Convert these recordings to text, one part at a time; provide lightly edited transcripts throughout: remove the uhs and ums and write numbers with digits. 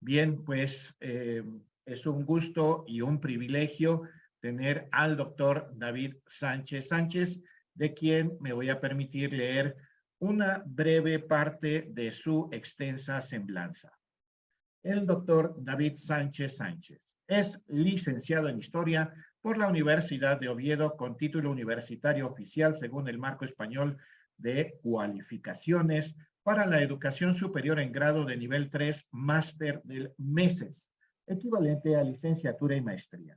Bien, pues es un gusto y un privilegio tener al doctor David Sánchez Sánchez, de quien me voy a permitir leer una breve parte de su extensa semblanza. El doctor David Sánchez Sánchez es licenciado en Historia por la Universidad de Oviedo con título universitario oficial según el marco español de cualificaciones para la educación superior en grado de nivel 3, máster del MESES, equivalente a licenciatura y maestría.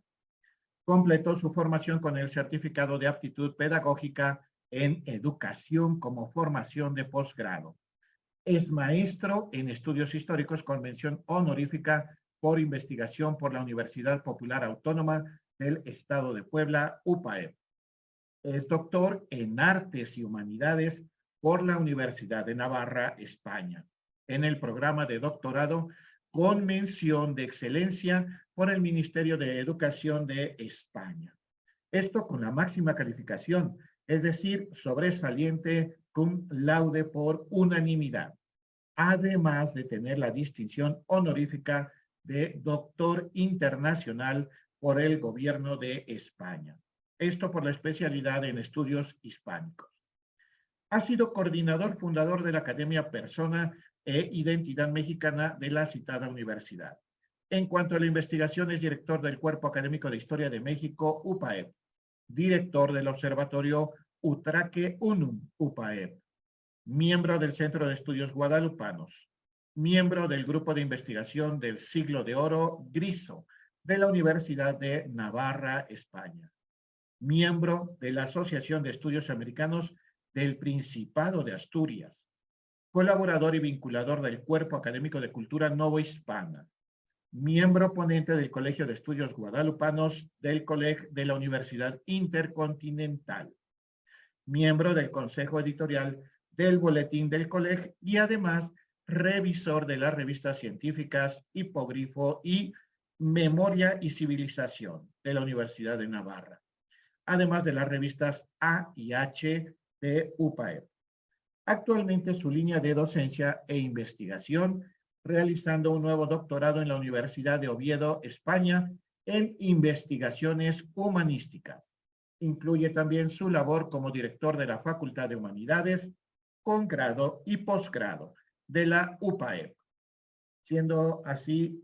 Completó su formación con el certificado de aptitud pedagógica en educación como formación de posgrado. Es maestro en estudios históricos con mención honorífica por investigación por la Universidad Popular Autónoma del Estado de Puebla, UPAEP. Es doctor en Artes y Humanidades por la Universidad de Navarra, España, en el programa de doctorado con mención de excelencia por el Ministerio de Educación de España. Esto con la máxima calificación, es decir, sobresaliente cum laude por unanimidad, además de tener la distinción honorífica de doctor internacional por el Gobierno de España. Esto por la especialidad en estudios hispánicos. Ha sido coordinador fundador de la Academia Persona e Identidad Mexicana de la citada universidad. En cuanto a la investigación, es director del Cuerpo Académico de Historia de México, UPAEP, director del Observatorio Utraque Unum, UPAEP, miembro del Centro de Estudios Guadalupanos, miembro del Grupo de Investigación del Siglo de Oro, GRISO, de la Universidad de Navarra, España, miembro de la Asociación de Estudios Americanos del Principado de Asturias, colaborador y vinculador del Cuerpo Académico de Cultura Novohispana, miembro ponente del Colegio de Estudios Guadalupanos del COLEG de la Universidad Intercontinental, miembro del Consejo Editorial del Boletín del COLEG y además revisor de las revistas científicas Hipogrifo y Memoria y Civilización de la Universidad de Navarra, además de las revistas A y H de UPAEP. Actualmente su línea de docencia e investigación, realizando un nuevo doctorado en la Universidad de Oviedo, España, en investigaciones humanísticas. Incluye también su labor como director de la Facultad de Humanidades, con grado y posgrado de la UPAEP. Siendo así,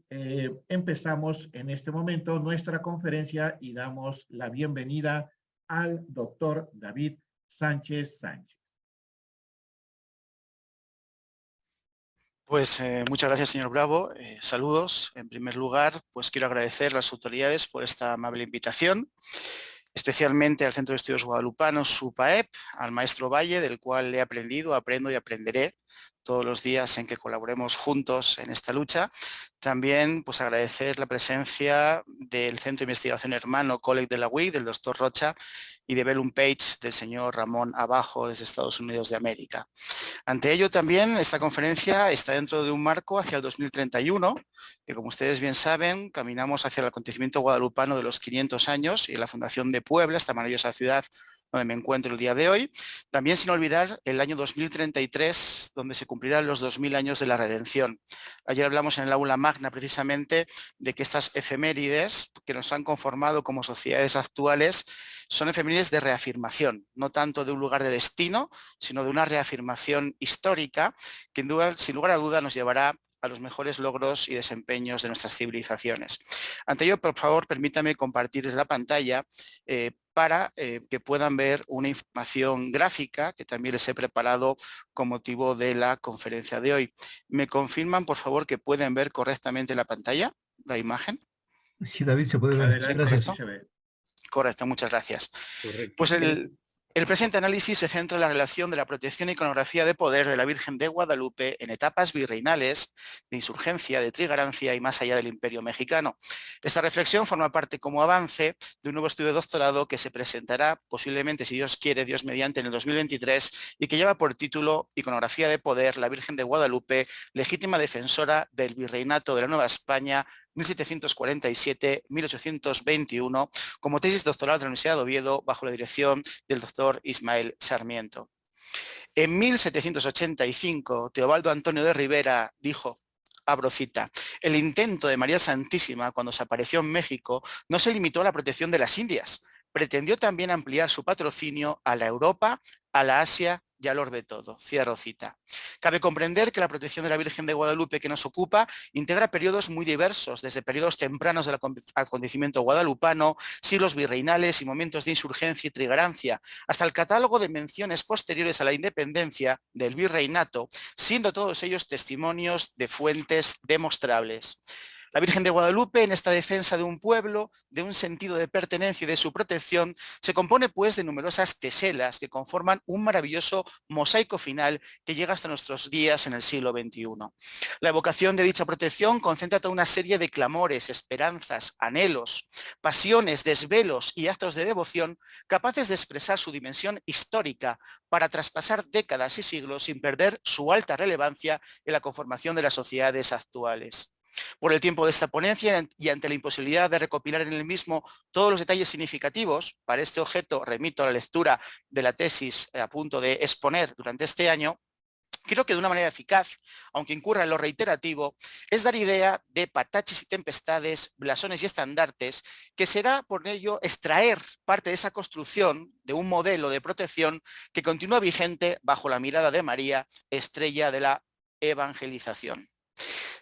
empezamos en este momento nuestra conferencia y damos la bienvenida al doctor David Sánchez Sánchez. Pues muchas gracias, señor Bravo. Saludos. En primer lugar, pues quiero agradecer a las autoridades por esta amable invitación, especialmente al Centro de Estudios Guadalupanos, UPAEP, al maestro Valle, del cual he aprendido, aprendo y aprenderé todos los días en que colaboremos juntos en esta lucha. También pues agradecer la presencia del Centro de Investigación Hermano Coleg de la UIC, del doctor Rocha, y de Bellum Page, del señor Ramón Abajo, desde Estados Unidos de América. Ante ello también esta conferencia está dentro de un marco hacia el 2031, que como ustedes bien saben, caminamos hacia el acontecimiento guadalupano de los 500 años y la fundación de Puebla, esta maravillosa ciudad donde me encuentro el día de hoy. También sin olvidar el año 2033, donde se cumplirán los 2000 años de la redención. Ayer hablamos en el aula magna precisamente de que estas efemérides que nos han conformado como sociedades actuales son efemérides de reafirmación, no tanto de un lugar de destino, sino de una reafirmación histórica que sin lugar a duda nos llevará a los mejores logros y desempeños de nuestras civilizaciones. Ante ello, por favor, permítame compartirles la pantalla para que puedan ver una información gráfica que también les he preparado con motivo de la conferencia de hoy. ¿Me confirman, por favor, que pueden ver correctamente la pantalla, la imagen? Sí, David, se puede ver. Adelante, Gracias. sí se ve. Correcto, muchas gracias. Correcto. Pues el presente análisis se centra en la relación de la protección e iconografía de poder de la Virgen de Guadalupe en etapas virreinales, de insurgencia, de trigarancia y más allá del Imperio Mexicano. Esta reflexión forma parte como avance de un nuevo estudio de doctorado que se presentará posiblemente, si Dios quiere, Dios mediante, en el 2023 y que lleva por título Iconografía de poder, la Virgen de Guadalupe, legítima defensora del virreinato de la Nueva España 1747-1821, como tesis doctoral de la Universidad de Oviedo bajo la dirección del doctor Ismael Sarmiento. En 1785, Teobaldo Antonio de Rivera dijo: Abro cita. El intento de María Santísima cuando se apareció en México no se limitó a la protección de las Indias, pretendió también ampliar su patrocinio a la Europa, a la Asia y al orbe todo. Cierro cita. Cabe comprender que la protección de la Virgen de Guadalupe que nos ocupa integra periodos muy diversos, desde periodos tempranos del acontecimiento guadalupano, siglos virreinales y momentos de insurgencia y trigrancia, hasta el catálogo de menciones posteriores a la independencia del virreinato, siendo todos ellos testimonios de fuentes demostrables. La Virgen de Guadalupe, en esta defensa de un pueblo, de un sentido de pertenencia y de su protección, se compone pues de numerosas teselas que conforman un maravilloso mosaico final que llega hasta nuestros días en el siglo XXI. La evocación de dicha protección concentra toda una serie de clamores, esperanzas, anhelos, pasiones, desvelos y actos de devoción capaces de expresar su dimensión histórica para traspasar décadas y siglos sin perder su alta relevancia en la conformación de las sociedades actuales. Por el tiempo de esta ponencia y ante la imposibilidad de recopilar en el mismo todos los detalles significativos, para este objeto remito a la lectura de la tesis a punto de exponer durante este año. Creo que de una manera eficaz, aunque incurra en lo reiterativo, es dar idea de pataches y tempestades, blasones y estandartes, que será por ello extraer parte de esa construcción de un modelo de protección que continúa vigente bajo la mirada de María, estrella de la evangelización.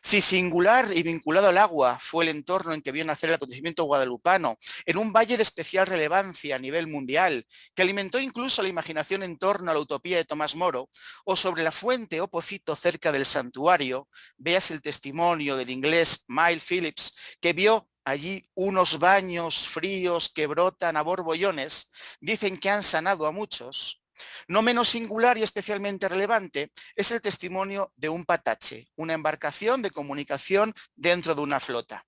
Si singular y vinculado al agua fue el entorno en que vio nacer el acontecimiento guadalupano, en un valle de especial relevancia a nivel mundial, que alimentó incluso la imaginación en torno a la utopía de Tomás Moro, o sobre la fuente o pocito cerca del santuario, veas el testimonio del inglés Miles Phillips, que vio allí unos baños fríos que brotan a borbollones, dicen que han sanado a muchos. No menos singular y especialmente relevante es el testimonio de un patache, una embarcación de comunicación dentro de una flota.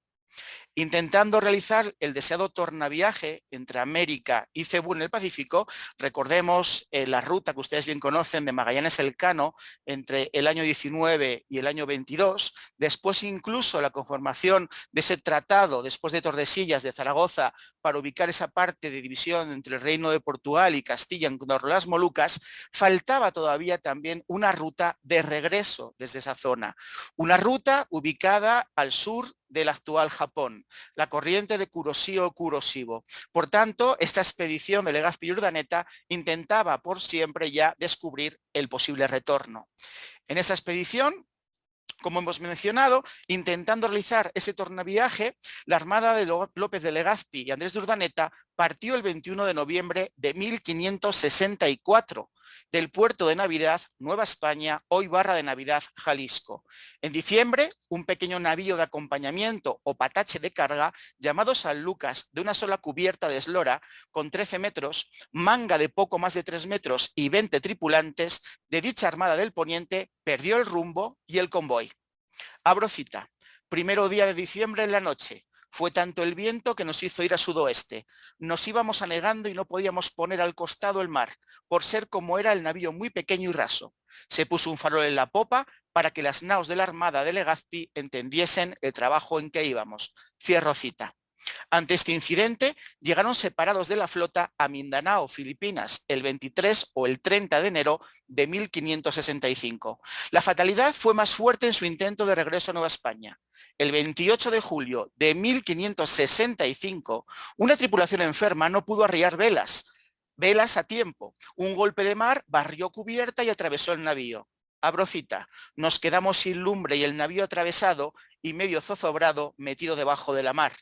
Intentando realizar el deseado tornaviaje entre América y Cebú en el Pacífico, recordemos la ruta que ustedes bien conocen de Magallanes-Elcano entre el año 19 y el año 22, después incluso la conformación de ese tratado después de Tordesillas de Zaragoza para ubicar esa parte de división entre el Reino de Portugal y Castilla en torno a las Molucas, faltaba todavía también una ruta de regreso desde esa zona, una ruta ubicada al sur del actual Japón, la corriente de Kuroshio-Kuroshibo. Por tanto, esta expedición de Legazpi y Urdaneta intentaba por siempre ya descubrir el posible retorno. En esta expedición, como hemos mencionado, intentando realizar ese tornaviaje, la armada de López de Legazpi y Andrés de Urdaneta partió el 21 de noviembre de 1564 del puerto de Navidad, Nueva España, hoy Barra de Navidad, Jalisco. En diciembre, un pequeño navío de acompañamiento o patache de carga llamado San Lucas, de una sola cubierta de eslora con 13 metros, manga de poco más de 3 metros y 20 tripulantes de dicha armada del poniente, perdió el rumbo y el convoy. Abro cita. Primero día de diciembre en la noche. Fue tanto el viento que nos hizo ir a sudoeste. Nos íbamos anegando y no podíamos poner al costado el mar, por ser como era el navío muy pequeño y raso. Se puso un farol en la popa para que las naos de la armada de Legazpi entendiesen el trabajo en que íbamos. Cierro cita. Ante este incidente, llegaron separados de la flota a Mindanao, Filipinas, el 23 o el 30 de enero de 1565. La fatalidad fue más fuerte en su intento de regreso a Nueva España. El 28 de julio de 1565, una tripulación enferma no pudo arriar velas a tiempo. Un golpe de mar barrió cubierta y atravesó el navío. Abro cita. Nos quedamos sin lumbre y el navío atravesado y medio zozobrado metido debajo de la mar.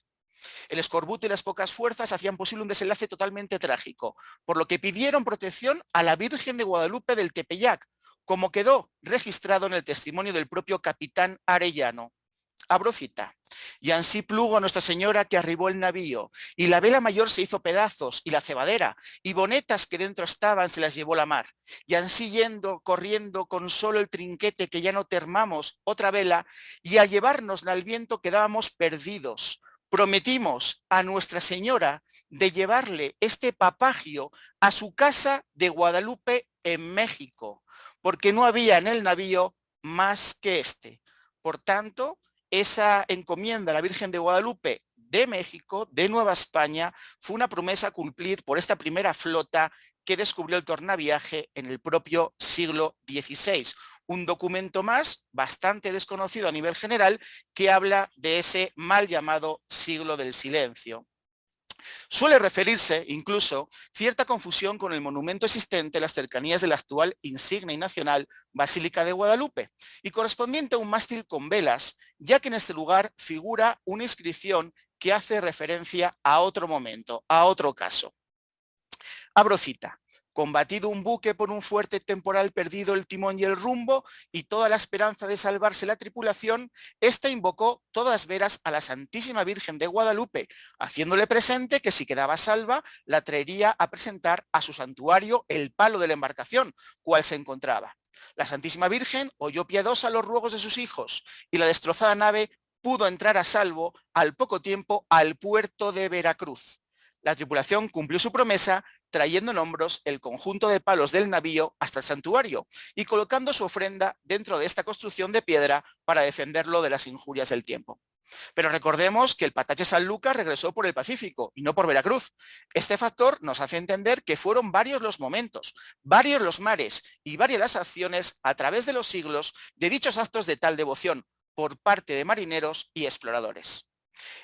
El escorbuto y las pocas fuerzas hacían posible un desenlace totalmente trágico, por lo que pidieron protección a la Virgen de Guadalupe del Tepeyac, como quedó registrado en el testimonio del propio capitán Arellano. Abro cita. Y ansí plugo a Nuestra Señora que arribó el navío, y la vela mayor se hizo pedazos, y la cebadera, y bonetas que dentro estaban se las llevó la mar. Y ansí yendo, corriendo, con solo el trinquete que ya no termamos, otra vela, y al llevárnosla al viento quedábamos perdidos. Prometimos a Nuestra Señora de llevarle este papagio a su casa de Guadalupe en México, porque no había en el navío más que este. Por tanto, esa encomienda a la Virgen de Guadalupe de México, de Nueva España, fue una promesa a cumplir por esta primera flota que descubrió el tornaviaje en el propio siglo XVI. un documento más, bastante desconocido a nivel general, que habla de ese mal llamado siglo del silencio. Suele referirse, incluso, cierta confusión con el monumento existente en las cercanías de la actual insignia y nacional Basílica de Guadalupe y correspondiente a un mástil con velas, ya que en este lugar figura una inscripción que hace referencia a otro momento, a otro caso. Abro cita. Combatido un buque por un fuerte temporal, perdido el timón y el rumbo y toda la esperanza de salvarse la tripulación, ésta invocó todas veras a la Santísima Virgen de Guadalupe, haciéndole presente que si quedaba salva, la traería a presentar a su santuario el palo de la embarcación, cual se encontraba. La Santísima Virgen oyó piadosa los ruegos de sus hijos y la destrozada nave pudo entrar a salvo al poco tiempo al puerto de Veracruz. La tripulación cumplió su promesa trayendo en hombros el conjunto de palos del navío hasta el santuario y colocando su ofrenda dentro de esta construcción de piedra para defenderlo de las injurias del tiempo. Pero recordemos que el Patache San Lucas regresó por el Pacífico y no por Veracruz. Este factor nos hace entender que fueron varios los momentos, varios los mares y varias las acciones a través de los siglos de dichos actos de tal devoción por parte de marineros y exploradores.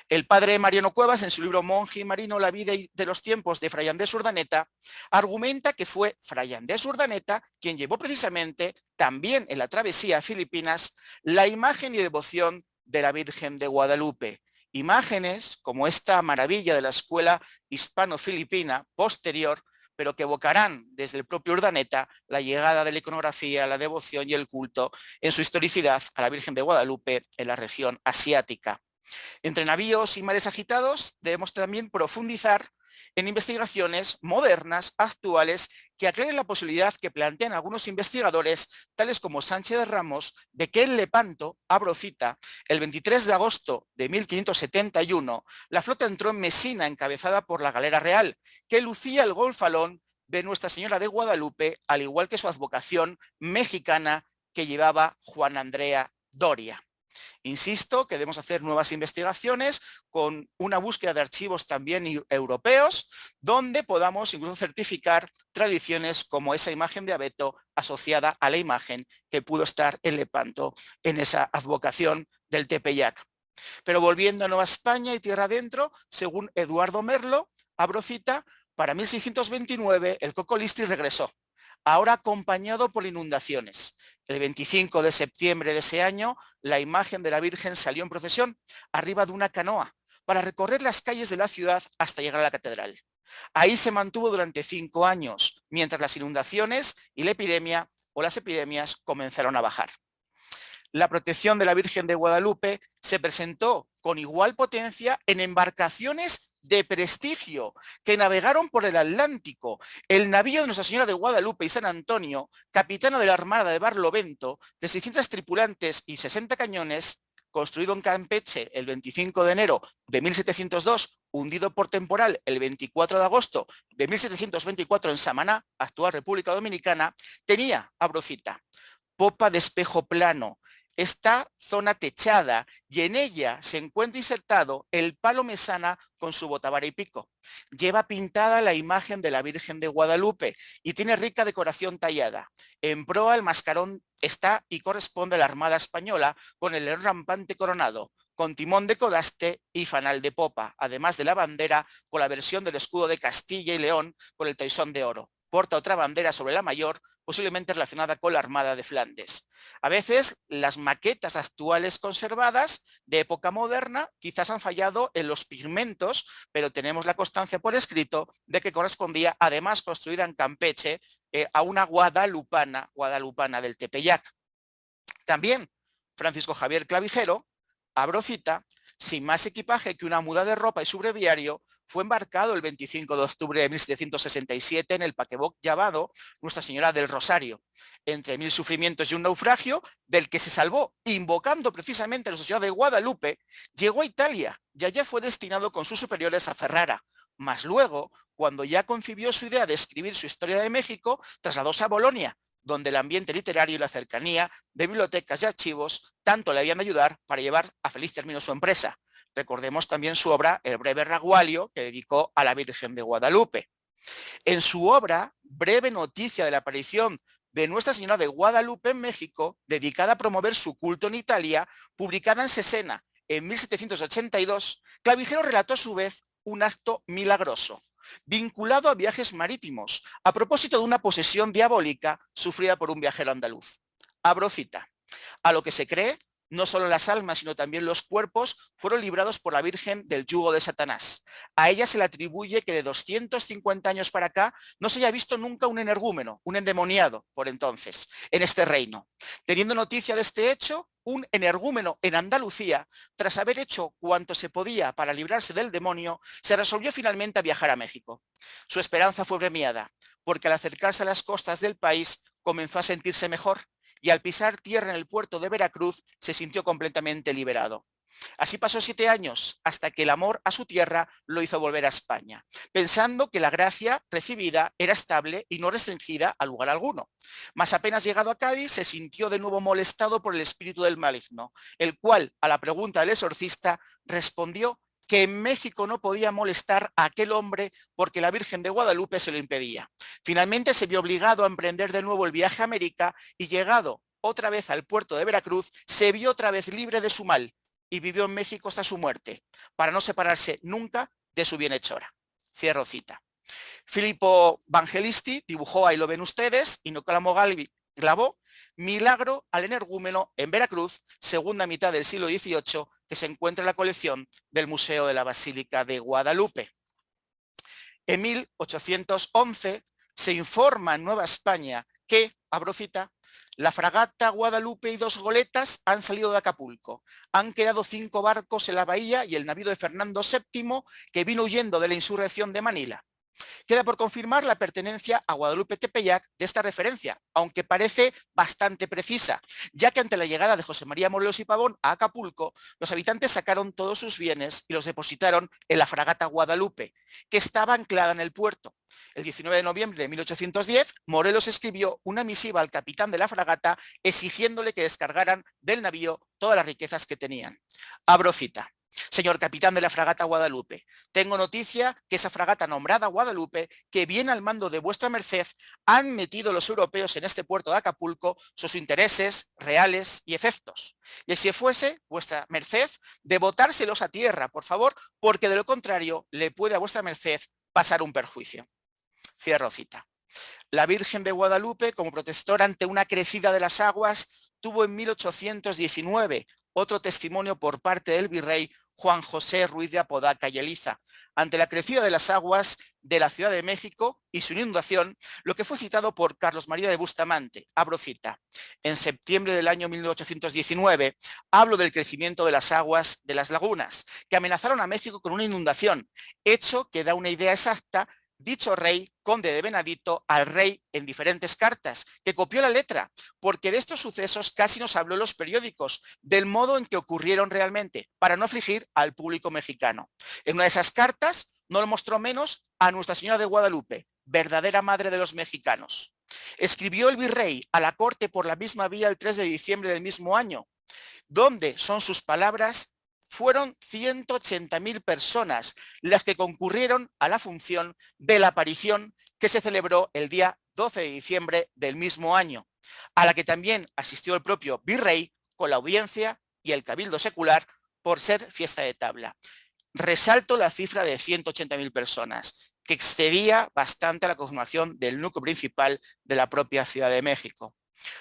El padre Mariano Cuevas, en su libro Monje y Marino, la vida de los tiempos de Fray Andrés Urdaneta, argumenta que fue Fray Andrés Urdaneta quien llevó precisamente, también en la travesía a Filipinas, la imagen y devoción de la Virgen de Guadalupe. Imágenes como esta maravilla de la escuela hispano-filipina posterior, pero que evocarán desde el propio Urdaneta la llegada de la iconografía, la devoción y el culto en su historicidad a la Virgen de Guadalupe en la región asiática. Entre navíos y mares agitados debemos también profundizar en investigaciones modernas, actuales, que aclaren la posibilidad que plantean algunos investigadores, tales como Sánchez de Ramos, de que en Lepanto, abro cita, el 23 de agosto de 1571, la flota entró en Mesina encabezada por la Galera Real, que lucía el golfalón de Nuestra Señora de Guadalupe, al igual que su advocación mexicana que llevaba Juan Andrea Doria. Insisto que debemos hacer nuevas investigaciones con una búsqueda de archivos también europeos, donde podamos incluso certificar tradiciones como esa imagen de abeto asociada a la imagen que pudo estar en Lepanto en esa advocación del Tepeyac. Pero volviendo a Nueva España y tierra adentro, según Eduardo Merlo, abro cita, para 1629 el Cocolistri regresó, ahora acompañado por inundaciones. El 25 de septiembre de ese año, la imagen de la Virgen salió en procesión arriba de una canoa para recorrer las calles de la ciudad hasta llegar a la catedral. Ahí se mantuvo durante 5 años, mientras las inundaciones y la epidemia o las epidemias comenzaron a bajar. La protección de la Virgen de Guadalupe se presentó con igual potencia en embarcaciones de prestigio que navegaron por el Atlántico. El navío de Nuestra Señora de Guadalupe y San Antonio, capitana de la Armada de Barlovento, de 600 tripulantes y 60 cañones, construido en Campeche el 25 de enero de 1702, hundido por temporal el 24 de agosto de 1724 en Samaná, actual República Dominicana, tenía, abro cita, popa de espejo plano, esta zona techada y en ella se encuentra insertado el palo mesana con su botavara y pico. Lleva pintada la imagen de la Virgen de Guadalupe y tiene rica decoración tallada. En proa el mascarón está y corresponde a la Armada Española con el león rampante coronado, con timón de codaste y fanal de popa, además de la bandera con la versión del escudo de Castilla y León con el toisón de oro. Porta otra bandera sobre la mayor, posiblemente relacionada con la Armada de Flandes. A veces las maquetas actuales conservadas de época moderna quizás han fallado en los pigmentos, pero tenemos la constancia por escrito de que correspondía, además construida en Campeche, a una guadalupana del Tepeyac. También Francisco Javier Clavijero, abro cita, sin más equipaje que una muda de ropa y su breviario, fue embarcado el 25 de octubre de 1767 en el paquebot llamado Nuestra Señora del Rosario. Entre 1000 sufrimientos y un naufragio, del que se salvó invocando precisamente a Nuestra Señora de Guadalupe, llegó a Italia y allá fue destinado con sus superiores a Ferrara. Mas luego, cuando ya concibió su idea de escribir su historia de México, trasladóse a Bolonia, donde el ambiente literario y la cercanía de bibliotecas y archivos tanto le habían de ayudar para llevar a feliz término su empresa. Recordemos también su obra El breve Ragualio, que dedicó a la Virgen de Guadalupe. En su obra, Breve noticia de la aparición de Nuestra Señora de Guadalupe en México, dedicada a promover su culto en Italia, publicada en Cesena en 1782, Clavijero relató a su vez un acto milagroso, vinculado a viajes marítimos, a propósito de una posesión diabólica sufrida por un viajero andaluz. Abro cita. A lo que se cree, no solo las almas, sino también los cuerpos fueron librados por la Virgen del yugo de Satanás. A ella se le atribuye que de 250 años para acá no se haya visto nunca un energúmeno, un endemoniado, por entonces, en este reino. Teniendo noticia de este hecho, un energúmeno en Andalucía, tras haber hecho cuanto se podía para librarse del demonio, se resolvió finalmente a viajar a México. Su esperanza fue premiada, porque al acercarse a las costas del país comenzó a sentirse mejor, y al pisar tierra en el puerto de Veracruz se sintió completamente liberado. Así pasó 7 años, hasta que el amor a su tierra lo hizo volver a España, pensando que la gracia recibida era estable y no restringida a lugar alguno. Mas apenas llegado a Cádiz se sintió de nuevo molestado por el espíritu del maligno, el cual, a la pregunta del exorcista, respondió que en México no podía molestar a aquel hombre porque la Virgen de Guadalupe se lo impedía. Finalmente se vio obligado a emprender de nuevo el viaje a América y, llegado otra vez al puerto de Veracruz, se vio otra vez libre de su mal y vivió en México hasta su muerte, para no separarse nunca de su bienhechora. Cierro cita. Filippo Vangelisti dibujó, ahí lo ven ustedes, y Niccolò Galli grabó Milagro al energúmeno en Veracruz, segunda mitad del siglo XVIII, que se encuentra en la colección del Museo de la Basílica de Guadalupe. En 1811 se informa en Nueva España que, abro cita, la fragata Guadalupe y 2 goletas han salido de Acapulco. Han quedado 5 barcos en la bahía y el navío de Fernando VII, que vino huyendo de la insurrección de Manila. Queda por confirmar la pertenencia a Guadalupe Tepeyac de esta referencia, aunque parece bastante precisa, ya que ante la llegada de José María Morelos y Pavón a Acapulco, los habitantes sacaron todos sus bienes y los depositaron en la fragata Guadalupe, que estaba anclada en el puerto. El 19 de noviembre de 1810, Morelos escribió una misiva al capitán de la fragata exigiéndole que descargaran del navío todas las riquezas que tenían. Abro cita. Señor capitán de la fragata Guadalupe, tengo noticia que esa fragata nombrada Guadalupe, que viene al mando de vuestra merced, han metido los europeos en este puerto de Acapulco sus intereses reales y efectos. Y si fuese vuestra merced, de botárselos a tierra, por favor, porque de lo contrario le puede a vuestra merced pasar un perjuicio. Cierro cita. La Virgen de Guadalupe, como protectora ante una crecida de las aguas, tuvo en 1819 otro testimonio por parte del virrey Juan José Ruiz de Apodaca y Eliza, ante la crecida de las aguas de la Ciudad de México y su inundación, lo que fue citado por Carlos María de Bustamante. Abro cita. En septiembre del año 1819, hablo del crecimiento de las aguas de las lagunas, que amenazaron a México con una inundación, hecho que da una idea exacta dicho rey, conde de Benedito, al rey en diferentes cartas, que copió la letra, porque de estos sucesos casi nos habló en los periódicos, del modo en que ocurrieron realmente, para no afligir al público mexicano. En una de esas cartas no lo mostró menos a Nuestra Señora de Guadalupe, verdadera madre de los mexicanos. Escribió el virrey a la corte por la misma vía el 3 de diciembre del mismo año, donde son sus palabras: fueron 180.000 personas las que concurrieron a la función de la aparición que se celebró el día 12 de diciembre del mismo año, a la que también asistió el propio virrey con la audiencia y el cabildo secular por ser fiesta de tabla. Resalto la cifra de 180.000 personas, que excedía bastante a la conformación del núcleo principal de la propia Ciudad de México.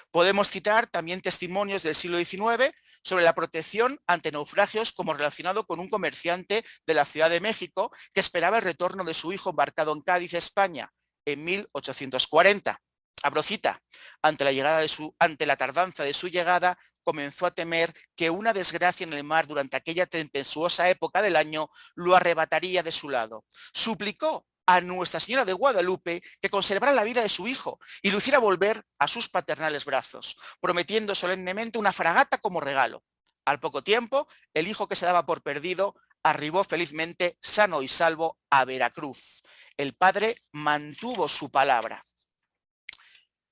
Podemos citar también testimonios del siglo XIX sobre la protección ante naufragios, como relacionado con un comerciante de la Ciudad de México que esperaba el retorno de su hijo embarcado en Cádiz, España, en 1840. Abro cita. Ante la tardanza de su llegada, comenzó a temer que una desgracia en el mar durante aquella tempestuosa época del año lo arrebataría de su lado. Suplicó a Nuestra Señora de Guadalupe que conservara la vida de su hijo y lo hiciera volver a sus paternales brazos, prometiendo solemnemente una fragata como regalo. Al poco tiempo, el hijo que se daba por perdido arribó felizmente sano y salvo a Veracruz. El padre mantuvo su palabra.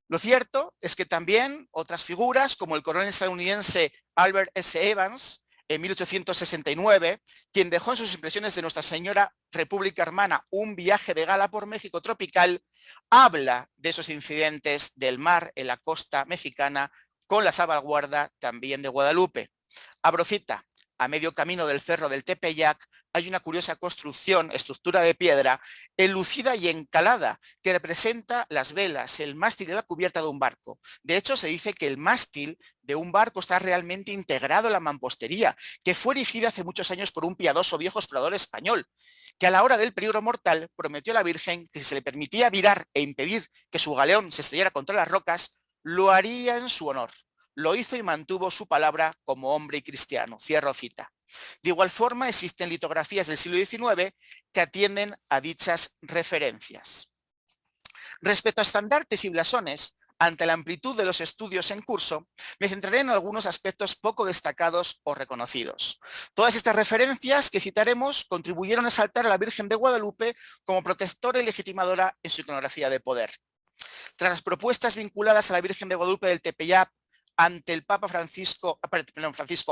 Lo cierto es que también otras figuras, como el coronel estadounidense Albert S. Evans, en 1869, quien dejó en sus impresiones de Nuestra Señora República Hermana un viaje de gala por México tropical, habla de esos incidentes del mar en la costa mexicana con la salvaguarda también de Guadalupe. Abro cita: a medio camino del cerro del Tepeyac hay una curiosa construcción, estructura de piedra, enlucida y encalada, que representa las velas, el mástil y la cubierta de un barco. De hecho, se dice que el mástil de un barco está realmente integrado en la mampostería, que fue erigida hace muchos años por un piadoso viejo explorador español, que a la hora del peligro mortal prometió a la Virgen que si se le permitía virar e impedir que su galeón se estrellara contra las rocas, lo haría en su honor. Lo hizo y mantuvo su palabra como hombre y cristiano. Cierro cita. De igual forma, existen litografías del siglo XIX que atienden a dichas referencias. Respecto a estandartes y blasones, ante la amplitud de los estudios en curso, me centraré en algunos aspectos poco destacados o reconocidos. Todas estas referencias que citaremos contribuyeron a exaltar a la Virgen de Guadalupe como protectora y legitimadora en su iconografía de poder. Tras las propuestas vinculadas a la Virgen de Guadalupe del Tepeyac ante el Papa Francisco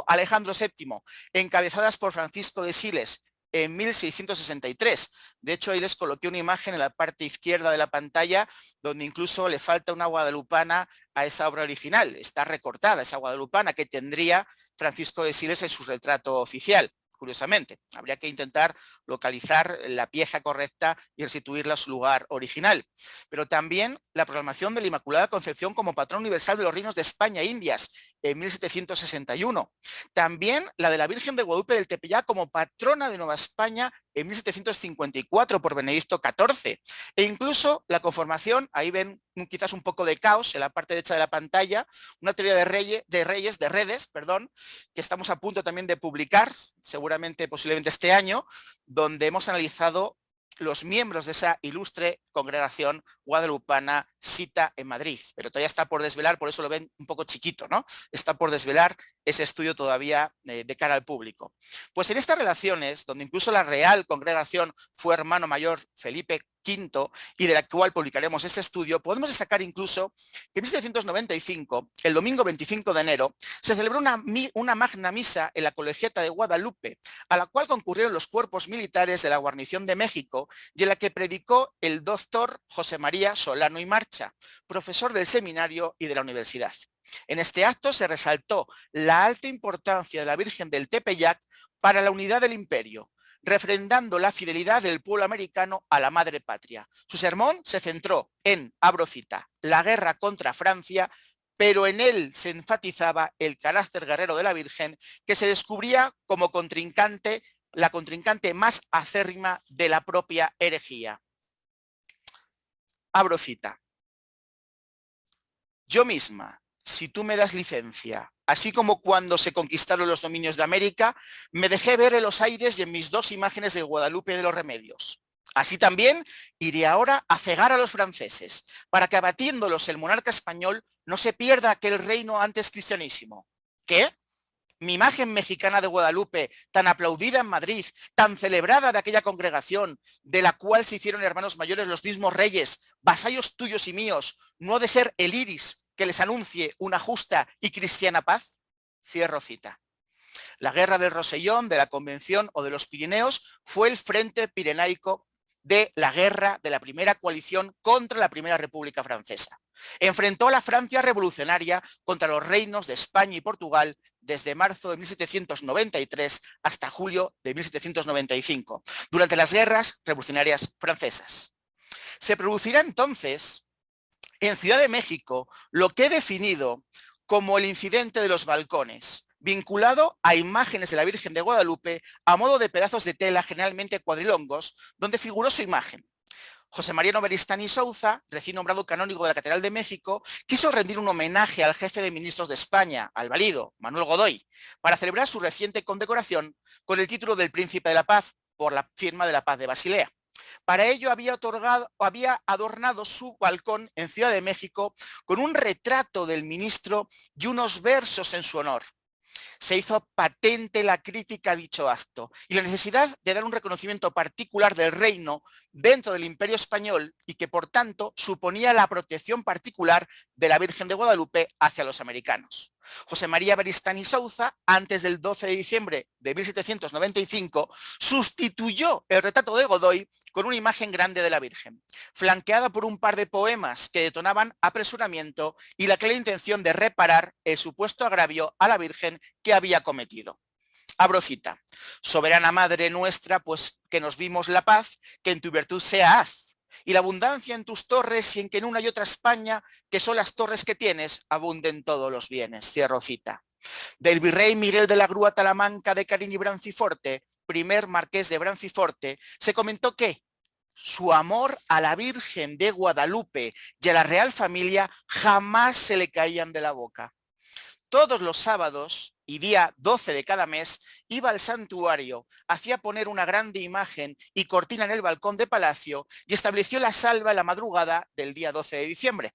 Alejandro VII, encabezadas por Francisco de Sales en 1663. De hecho, ahí les coloqué una imagen en la parte izquierda de la pantalla donde incluso le falta una guadalupana a esa obra original. Está recortada esa guadalupana que tendría Francisco de Sales en su retrato oficial. Curiosamente, habría que intentar localizar la pieza correcta y restituirla a su lugar original. Pero también la proclamación de la Inmaculada Concepción como patrón universal de los reinos de España e Indias en 1761. También la de la Virgen de Guadalupe del Tepeyac como patrona de Nueva España en 1754 por Benedicto XIV. E incluso la conformación, ahí ven quizás un poco de caos en la parte derecha de la pantalla, una teoría de redes, que estamos a punto también de publicar, seguramente, posiblemente este año, donde hemos analizado los miembros de esa ilustre congregación guadalupana sita en Madrid, pero todavía está por desvelar, por eso lo ven un poco chiquito, ¿no? Está por desvelar ese estudio todavía de cara al público. Pues en estas relaciones, donde incluso la Real Congregación fue hermano mayor Felipe V y de la cual publicaremos este estudio, podemos destacar incluso que en 1795, el domingo 25 de enero, se celebró una magna misa en la Colegiata de Guadalupe, a la cual concurrieron los cuerpos militares de la guarnición de México y en la que predicó el doctor José María Solano y Marcha, profesor del seminario y de la universidad. En este acto se resaltó la alta importancia de la Virgen del Tepeyac para la unidad del imperio, refrendando la fidelidad del pueblo americano a la madre patria. Su sermón se centró en, abro cita, la guerra contra Francia, pero en él se enfatizaba el carácter guerrero de la Virgen, que se descubría como contrincante, la contrincante más acérrima de la propia herejía. Abro cita. Yo misma, si tú me das licencia, así como cuando se conquistaron los dominios de América, me dejé ver en los aires y en mis dos imágenes de Guadalupe de los Remedios. Así también iré ahora a cegar a los franceses, para que abatiéndolos el monarca español no se pierda aquel reino antes cristianísimo. ¿Qué? Mi imagen mexicana de Guadalupe, tan aplaudida en Madrid, tan celebrada de aquella congregación, de la cual se hicieron hermanos mayores los mismos reyes, vasallos tuyos y míos, ¿no ha de ser el iris que les anuncie una justa y cristiana paz? Cierro cita. La guerra del Rosellón, de la Convención o de los Pirineos fue el frente pirenaico de la guerra de la primera coalición contra la Primera República Francesa. Enfrentó a la Francia revolucionaria contra los reinos de España y Portugal desde marzo de 1793 hasta julio de 1795, durante las guerras revolucionarias francesas. Se producirá entonces en Ciudad de México lo que he definido como el incidente de los balcones, vinculado a imágenes de la Virgen de Guadalupe a modo de pedazos de tela generalmente cuadrilongos, donde figuró su imagen. José María Novelistán y Souza, recién nombrado canónigo de la Catedral de México, quiso rendir un homenaje al jefe de ministros de España, al valido, Manuel Godoy, para celebrar su reciente condecoración con el título del Príncipe de la Paz por la firma de la Paz de Basilea. Para ello había adornado su balcón en Ciudad de México con un retrato del ministro y unos versos en su honor. Se hizo patente la crítica a dicho acto y la necesidad de dar un reconocimiento particular del reino dentro del Imperio Español y que, por tanto, suponía la protección particular de la Virgen de Guadalupe hacia los americanos. José María Beristán y Souza, antes del 12 de diciembre de 1795, sustituyó el retrato de Godoy con una imagen grande de la Virgen, flanqueada por un par de poemas que detonaban apresuramiento y la clara intención de reparar el supuesto agravio a la Virgen que había cometido. Abro cita: soberana Madre nuestra, pues que nos vimos la paz, que en tu virtud sea haz, y la abundancia en tus torres y en que en una y otra España, que son las torres que tienes, abunden todos los bienes. Cierro cita. Del virrey Miguel de la Grúa Talamanca de Carín y Branciforte, primer marqués de Branciforte, se comentó que su amor a la Virgen de Guadalupe y a la Real Familia jamás se le caían de la boca. Todos los sábados y día 12 de cada mes iba al santuario, hacía poner una grande imagen y cortina en el balcón de palacio y estableció la salva en la madrugada del día 12 de diciembre.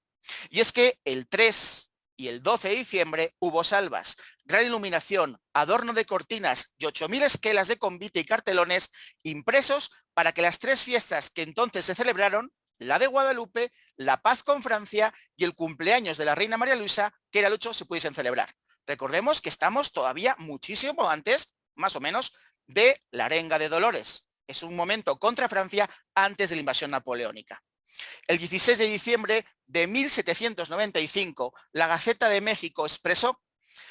Y es que el 3 y el 12 de diciembre hubo salvas, gran iluminación, adorno de cortinas y 8.000 esquelas de convite y cartelones impresos para que las tres fiestas que entonces se celebraron, la de Guadalupe, la paz con Francia y el cumpleaños de la reina María Luisa, que era el 8, se pudiesen celebrar. Recordemos que estamos todavía muchísimo antes, más o menos, de la arenga de Dolores. Es un momento contra Francia antes de la invasión napoleónica. El 16 de diciembre de 1795, la Gaceta de México expresó: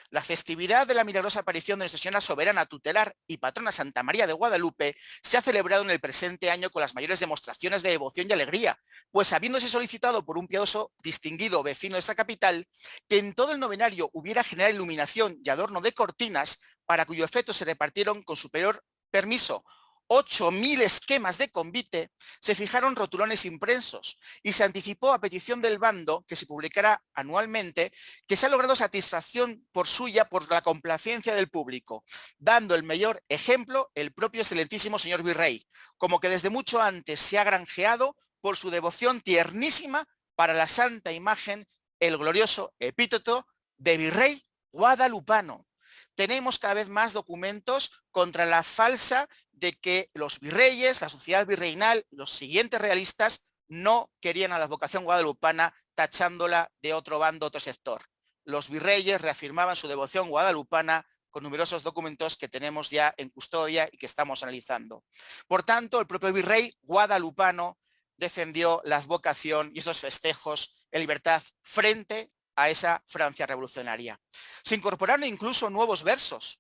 la festividad de la milagrosa aparición de Nuestra Señora Soberana, tutelar y patrona Santa María de Guadalupe se ha celebrado en el presente año con las mayores demostraciones de devoción y alegría, pues habiéndose solicitado por un piadoso distinguido vecino de esta capital que en todo el novenario hubiera general iluminación y adorno de cortinas, para cuyo efecto se repartieron con superior permiso 8.000 esquemas de convite, se fijaron rotulones impresos y se anticipó a petición del bando que se publicara anualmente, que se ha logrado satisfacción por suya por la complacencia del público, dando el mayor ejemplo el propio excelentísimo señor virrey, como que desde mucho antes se ha granjeado por su devoción tiernísima para la santa imagen el glorioso epíteto de virrey guadalupano. Tenemos cada vez más documentos contra la falsa de que los virreyes, la sociedad virreinal, los siguientes realistas no querían a la advocación guadalupana, tachándola de otro bando, otro sector. Los virreyes reafirmaban su devoción guadalupana con numerosos documentos que tenemos ya en custodia y que estamos analizando. Por tanto, el propio virrey guadalupano defendió la advocación y esos festejos en libertad frente a esa Francia revolucionaria. Se incorporaron incluso nuevos versos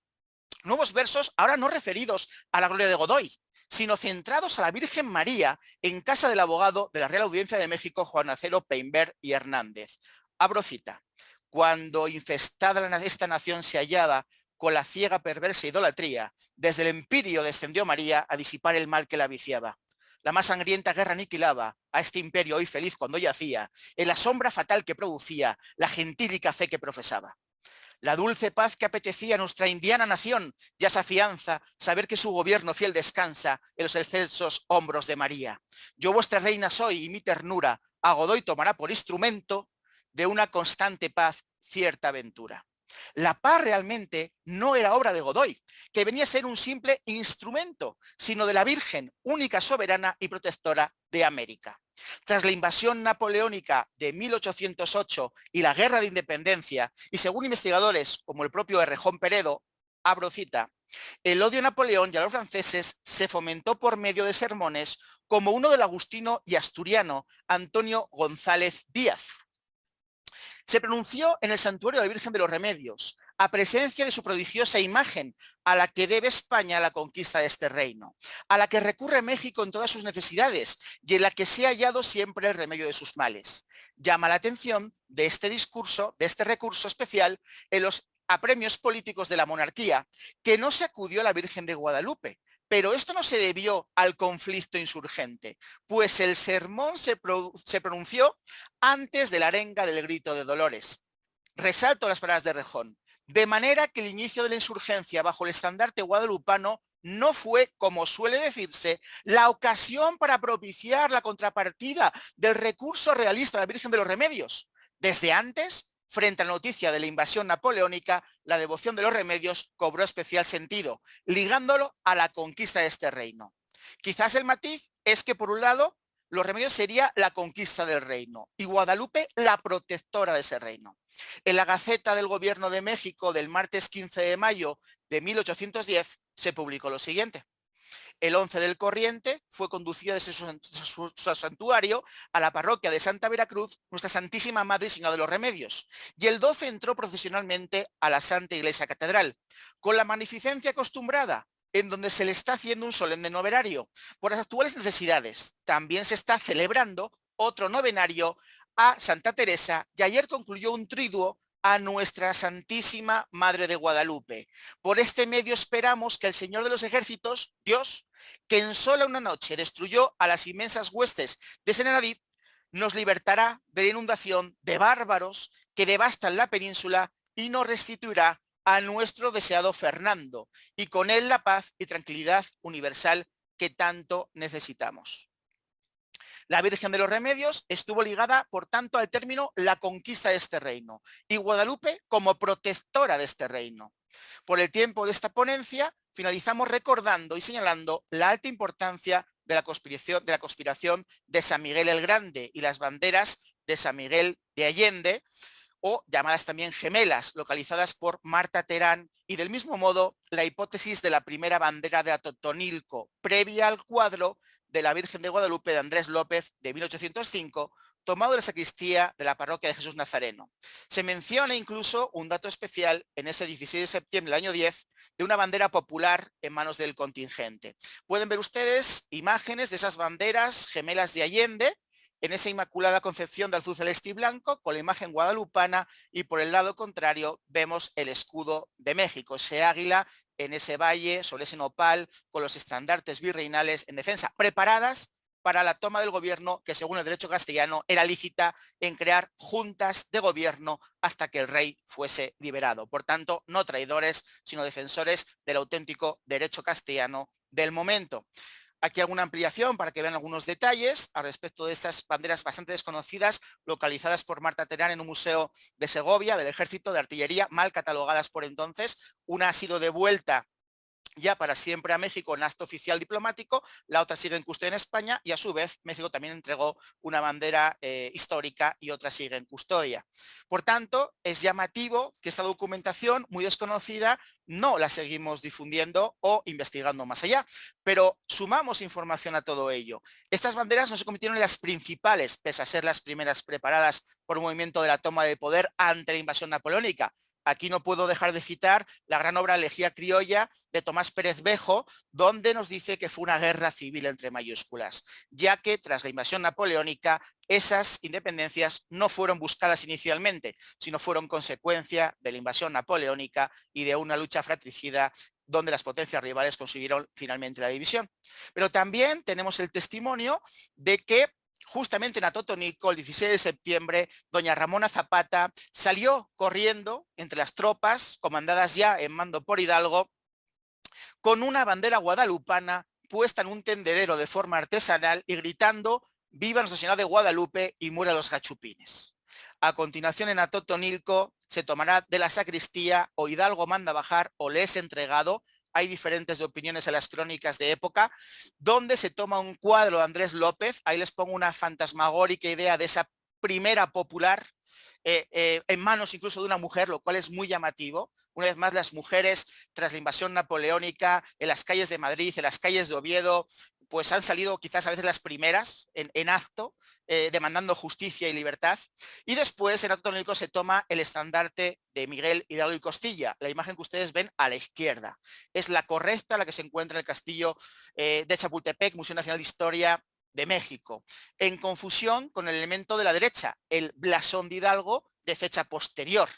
ahora no referidos a la gloria de Godoy, sino centrados a la Virgen María en casa del abogado de la Real Audiencia de México, Juan Acero Peinbert y Hernández. Abro cita: cuando infestada esta nación se hallaba con la ciega perversa idolatría, desde el empirio descendió María a disipar el mal que la viciaba. La más sangrienta guerra aniquilaba a este imperio hoy feliz cuando yacía en la sombra fatal que producía la gentílica fe que profesaba. La dulce paz que apetecía a nuestra indiana nación ya se afianza saber que su gobierno fiel descansa en los excelsos hombros de María. Yo vuestra reina soy y mi ternura a Godoy tomará por instrumento de una constante paz cierta aventura. La paz realmente no era obra de Godoy, que venía a ser un simple instrumento, sino de la Virgen, única soberana y protectora de América. Tras la invasión napoleónica de 1808 y la Guerra de Independencia, y según investigadores como el propio Errejón Peredo, abro cita, el odio a Napoleón y a los franceses se fomentó por medio de sermones como uno del agustino y asturiano Antonio González Díaz. Se pronunció en el santuario de la Virgen de los Remedios, a presencia de su prodigiosa imagen, a la que debe España la conquista de este reino, a la que recurre México en todas sus necesidades y en la que se ha hallado siempre el remedio de sus males. Llama la atención de este discurso, de este recurso especial en los apremios políticos de la monarquía, que no se acudió a la Virgen de Guadalupe. Pero esto no se debió al conflicto insurgente, pues el sermón se pronunció antes de la arenga del grito de Dolores. Resalto las palabras de Errejón: de manera que el inicio de la insurgencia bajo el estandarte guadalupano no fue, como suele decirse, la ocasión para propiciar la contrapartida del recurso realista de la Virgen de los Remedios. Desde antes, frente a la noticia de la invasión napoleónica, la devoción de los Remedios cobró especial sentido, ligándolo a la conquista de este reino. Quizás el matiz es que, por un lado, Los Remedios sería la conquista del reino y Guadalupe la protectora de ese reino. En la Gaceta del Gobierno de México del martes 15 de mayo de 1810 se publicó lo siguiente. El 11 del corriente fue conducida desde su santuario a la parroquia de Santa Veracruz, Nuestra Santísima Madre y Señora de los Remedios, y el 12 entró procesionalmente a la Santa Iglesia Catedral, con la magnificencia acostumbrada, en donde se le está haciendo un solemne noverario. Por las actuales necesidades, también se está celebrando otro novenario a Santa Teresa y ayer concluyó un triduo a Nuestra Santísima Madre de Guadalupe. Por este medio esperamos que el Señor de los Ejércitos, Dios, que en sola una noche destruyó a las inmensas huestes de Sennacherib, nos libertará de la inundación de bárbaros que devastan la península y nos restituirá a nuestro deseado Fernando, y con él la paz y tranquilidad universal que tanto necesitamos. La Virgen de los Remedios estuvo ligada, por tanto, al término la conquista de este reino, y Guadalupe como protectora de este reino. Por el tiempo de esta ponencia, finalizamos recordando y señalando la alta importancia de la conspiración de San Miguel el Grande y las banderas de San Miguel de Allende, o llamadas también gemelas, localizadas por Marta Terán, y del mismo modo la hipótesis de la primera bandera de Atotonilco, previa al cuadro de la Virgen de Guadalupe de Andrés López de 1805, tomado de la sacristía de la parroquia de Jesús Nazareno. Se menciona incluso un dato especial en ese 16 de septiembre del año 10 de una bandera popular en manos del contingente. Pueden ver ustedes imágenes de esas banderas gemelas de Allende, en esa Inmaculada Concepción de azul celeste y blanco, con la imagen guadalupana, y por el lado contrario vemos el escudo de México, ese águila en ese valle, sobre ese nopal, con los estandartes virreinales en defensa, preparadas para la toma del gobierno, que según el derecho castellano era lícita en crear juntas de gobierno hasta que el rey fuese liberado. Por tanto, no traidores, sino defensores del auténtico derecho castellano del momento. Aquí alguna ampliación para que vean algunos detalles al respecto de estas banderas bastante desconocidas, localizadas por Marta Terán en un museo de Segovia, del Ejército de Artillería, mal catalogadas por entonces. Una ha sido devuelta ya para siempre a México en acto oficial diplomático, la otra sigue en custodia en España y a su vez México también entregó una bandera histórica y otra sigue en custodia. Por tanto, es llamativo que esta documentación muy desconocida no la seguimos difundiendo o investigando más allá, pero sumamos información a todo ello. Estas banderas no se convirtieron en las principales, pese a ser las primeras preparadas por un movimiento de la toma de poder ante la invasión napoleónica. Aquí no puedo dejar de citar la gran obra Elegía Criolla de Tomás Pérez Bejo, donde nos dice que fue una guerra civil entre mayúsculas, ya que tras la invasión napoleónica esas independencias no fueron buscadas inicialmente, sino fueron consecuencia de la invasión napoleónica y de una lucha fratricida donde las potencias rivales consiguieron finalmente la división. Pero también tenemos el testimonio de que justamente en Atotonilco, el 16 de septiembre, doña Ramona Zapata salió corriendo entre las tropas, comandadas ya en mando por Hidalgo, con una bandera guadalupana puesta en un tendedero de forma artesanal y gritando «Viva Nuestra Señora de Guadalupe y muera los gachupines». A continuación, en Atotonilco se tomará de la sacristía, o Hidalgo manda bajar o le es entregado. Hay diferentes opiniones en las crónicas de época, donde se toma un cuadro de Andrés López. Ahí les pongo una fantasmagórica idea de esa primera popular, en manos incluso de una mujer, lo cual es muy llamativo. Una vez más, las mujeres, tras la invasión napoleónica, en las calles de Madrid, en las calles de Oviedo, pues han salido quizás a veces las primeras en acto, demandando justicia y libertad. Y después en Atotonilco se toma el estandarte de Miguel Hidalgo y Costilla. La imagen que ustedes ven a la izquierda es la correcta, la que se encuentra en el castillo de Chapultepec, Museo Nacional de Historia de México, en confusión con el elemento de la derecha, el blasón de Hidalgo de fecha posterior.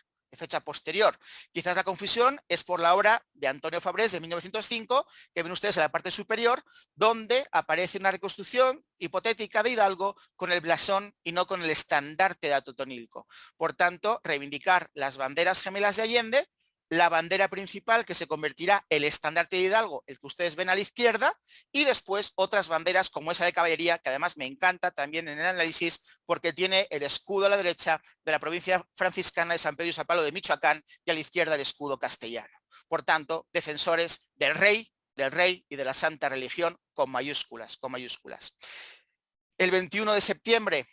Quizás la confusión es por la obra de Antonio Fabrés de 1905, que ven ustedes en la parte superior, donde aparece una reconstrucción hipotética de Hidalgo con el blasón y no con el estandarte de Atotonilco. Por tanto, reivindicar las banderas gemelas de Allende, la bandera principal que se convertirá el estandarte de Hidalgo, el que ustedes ven a la izquierda, y después otras banderas como esa de caballería, que además me encanta también en el análisis porque tiene el escudo a la derecha de la provincia franciscana de San Pedro y Zapalo de Michoacán y a la izquierda el escudo castellano. Por tanto, defensores del rey y de la santa religión con mayúsculas. El 21 de septiembre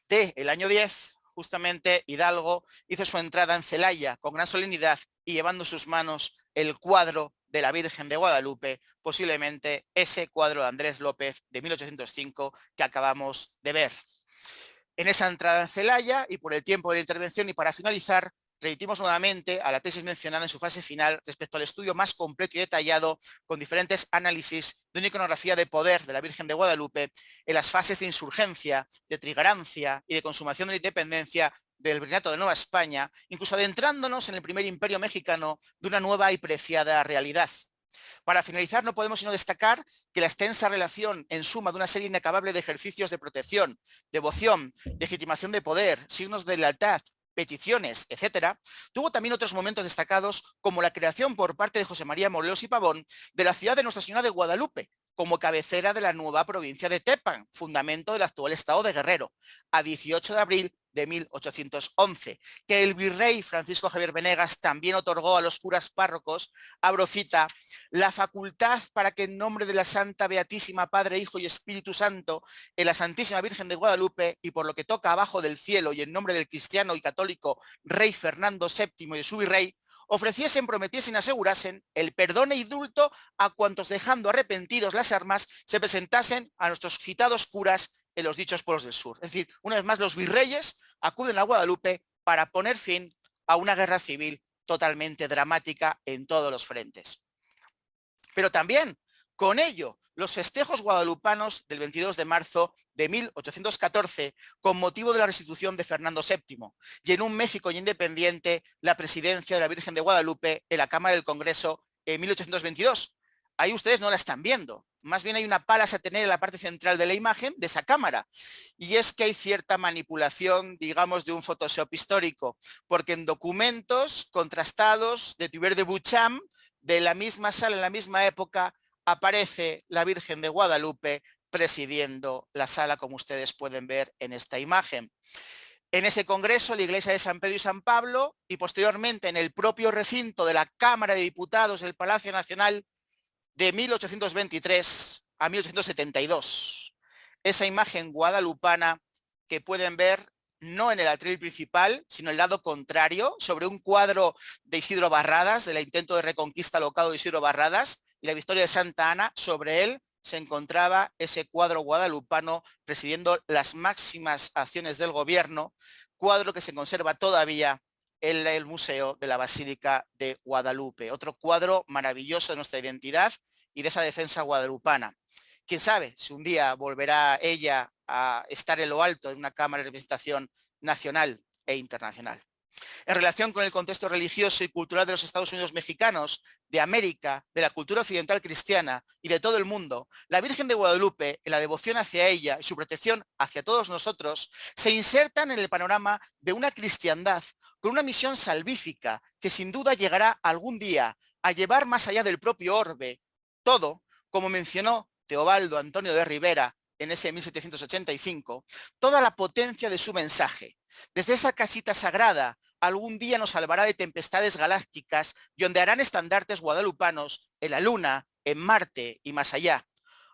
del año 10, justamente Hidalgo hizo su entrada en Celaya con gran solemnidad y llevando en sus manos el cuadro de la Virgen de Guadalupe, posiblemente ese cuadro de Andrés López de 1805 que acabamos de ver. En esa entrada en Celaya y por el tiempo de la intervención y para finalizar, remitimos nuevamente a la tesis mencionada en su fase final respecto al estudio más completo y detallado con diferentes análisis de una iconografía de poder de la Virgen de Guadalupe en las fases de insurgencia, de trigarancia y de consumación de la independencia del Virreinato de Nueva España, incluso adentrándonos en el primer imperio mexicano de una nueva y preciada realidad. Para finalizar, no podemos sino destacar que la extensa relación en suma de una serie inacabable de ejercicios de protección, devoción, legitimación de poder, signos de lealtad, peticiones, etcétera, tuvo también otros momentos destacados como la creación por parte de José María Morelos y Pavón de la ciudad de Nuestra Señora de Guadalupe, como cabecera de la nueva provincia de Tepan, fundamento del actual estado de Guerrero, a 18 de abril de 1811, que el virrey Francisco Javier Venegas también otorgó a los curas párrocos, abro cita, la facultad para que en nombre de la Santa Beatísima Padre, Hijo y Espíritu Santo, en la Santísima Virgen de Guadalupe y por lo que toca abajo del cielo y en nombre del cristiano y católico Rey Fernando VII y de su virrey, ofreciesen, prometiesen y asegurasen el perdón e indulto a cuantos dejando arrepentidos las armas se presentasen a nuestros citados curas en los dichos pueblos del sur. Es decir, una vez más los virreyes acuden a Guadalupe para poner fin a una guerra civil totalmente dramática en todos los frentes. Pero también, con ello, los festejos guadalupanos del 22 de marzo de 1814 con motivo de la restitución de Fernando VII y en un México ya independiente la presidencia de la Virgen de Guadalupe en la Cámara del Congreso en 1822. Ahí ustedes no la están viendo, más bien hay una pala satanera en la parte central de la imagen de esa cámara. Y es que hay cierta manipulación, digamos, de un Photoshop histórico, porque en documentos contrastados de Thubert de Buchan, de la misma sala en la misma época, aparece la Virgen de Guadalupe presidiendo la sala, como ustedes pueden ver en esta imagen. En ese congreso, la iglesia de San Pedro y San Pablo, y posteriormente en el propio recinto de la Cámara de Diputados del Palacio Nacional, de 1823 a 1872. Esa imagen guadalupana que pueden ver no en el atril principal, sino en el lado contrario, sobre un cuadro de Isidro Barradas, del intento de reconquista local de Isidro Barradas, y la victoria de Santa Ana, sobre él se encontraba ese cuadro guadalupano presidiendo las máximas acciones del gobierno, cuadro que se conserva todavía en el Museo de la Basílica de Guadalupe. Otro cuadro maravilloso de nuestra identidad y de esa defensa guadalupana. Quién sabe si un día volverá ella a estar en lo alto de una Cámara de Representación nacional e internacional. En relación con el contexto religioso y cultural de los Estados Unidos mexicanos, de América, de la cultura occidental cristiana y de todo el mundo, la Virgen de Guadalupe, en la devoción hacia ella y su protección hacia todos nosotros, se insertan en el panorama de una cristiandad con una misión salvífica que sin duda llegará algún día a llevar más allá del propio orbe todo, como mencionó Teobaldo Antonio de Rivera en ese 1785, toda la potencia de su mensaje. Desde esa casita sagrada, algún día nos salvará de tempestades galácticas y ondearán estandartes guadalupanos en la Luna, en Marte y más allá.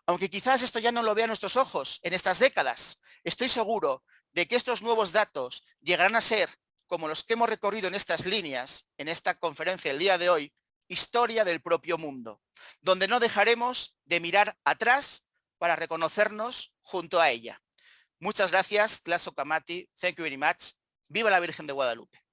Aunque quizás esto ya no lo vean nuestros ojos en estas décadas, estoy seguro de que estos nuevos datos llegarán a ser, como los que hemos recorrido en estas líneas, en esta conferencia el día de hoy, historia del propio mundo, donde no dejaremos de mirar atrás para reconocernos junto a ella. Muchas gracias, Tlazo Kamati. Thank you very much. Viva la Virgen de Guadalupe.